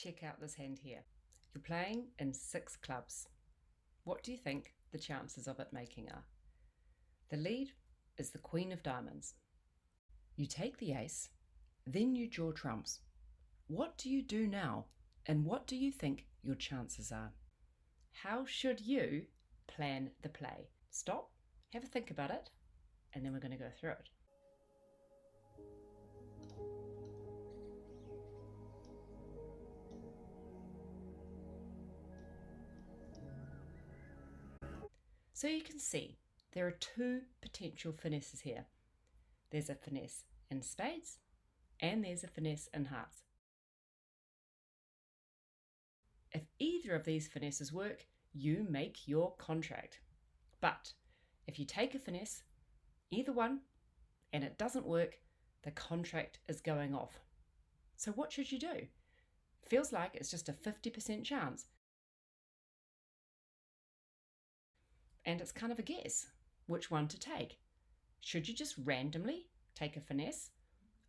Check out this hand here. You're playing in 6 clubs. What do you think the chances of it making are? The lead is the Queen of Diamonds. You take the ace, then you draw trumps. What do you do now, and what do you think your chances are? How should you plan the play? Stop, have a think about it, and then we're going to go through it. So you can see there are 2 potential finesses here. There's a finesse in spades and there's a finesse in hearts. If either of these finesses work, you make your contract. But if you take a finesse, either one, and it doesn't work, the contract is going off. So what should you do? Feels like it's just a 50% chance. And it's kind of a guess which one to take. Should you just randomly take a finesse?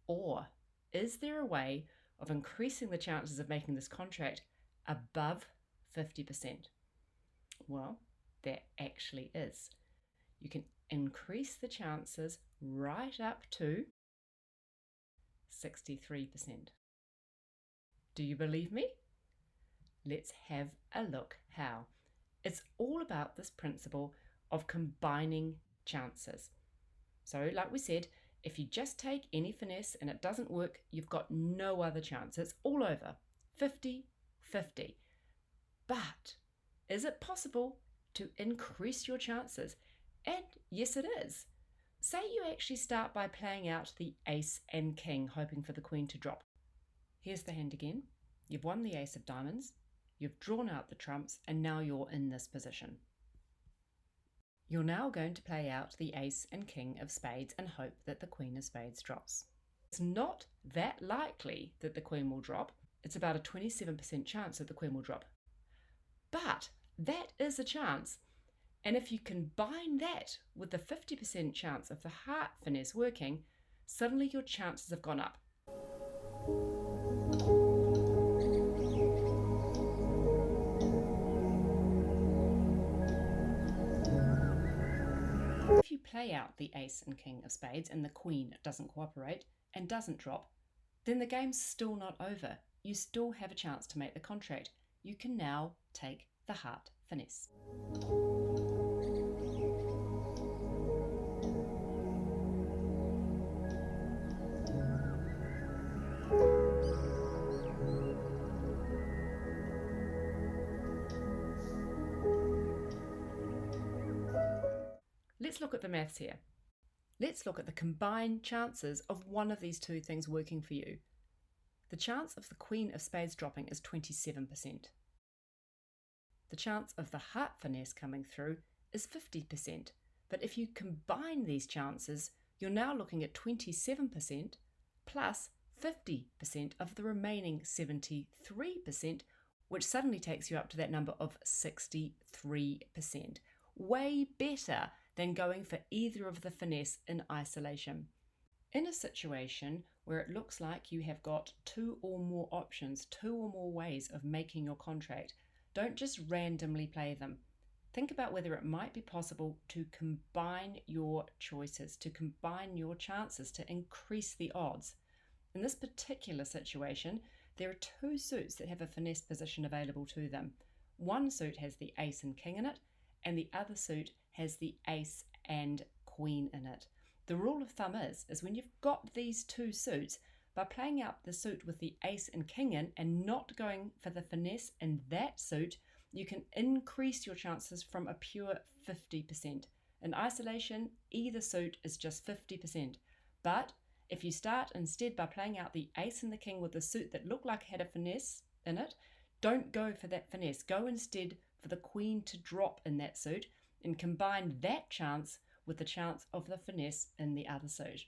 Or is there a way of increasing the chances of making this contract above 50%? Well, there actually is. You can increase the chances right up to 63%. Do you believe me? Let's have a look how. It's all about this principle of combining chances. So, like we said, if you just take any finesse and it doesn't work, you've got no other chance. It's all over. 50-50. But is it possible to increase your chances? And yes, it is. Say you actually start by playing out the ace and king, hoping for the queen to drop. Here's the hand again. You've won the ace of diamonds. You've drawn out the trumps, and now you're in this position. You're now going to play out the ace and king of spades and hope that the queen of spades drops. It's not that likely that the queen will drop. It's about a 27% chance that the queen will drop. But that is a chance. And if you combine that with the 50% chance of the heart finesse working, suddenly your chances have gone up. If you play out the ace and king of spades and the queen doesn't cooperate and doesn't drop, then the game's still not over. You still have a chance to make the contract. You can now take the heart finesse. Let's look at the maths here. Let's look at the combined chances of one of these 2 things working for you. The chance of the queen of spades dropping is 27%. The chance of the heart finesse coming through is 50%. But if you combine these chances, you're now looking at 27% plus 50% of the remaining 73%, which suddenly takes you up to that number of 63%. Way better than going for either of the finesse in isolation. In a situation where it looks like you have got 2 or more options, 2 or more ways of making your contract, don't just randomly play them. Think about whether it might be possible to combine your choices, to combine your chances to increase the odds. In this particular situation, there are 2 suits that have a finesse position available to them. One suit has the ace and king in it, and the other suit has the ace and queen in it. The rule of thumb is when you've got these 2 suits, by playing out the suit with the ace and king in and not going for the finesse in that suit, you can increase your chances from a pure 50%. In isolation, either suit is just 50%. But if you start instead by playing out the ace and the king with a suit that looked like it had a finesse in it, don't go for that finesse. Go instead for the queen to drop in that suit and combine that chance with the chance of the finesse in the other suit.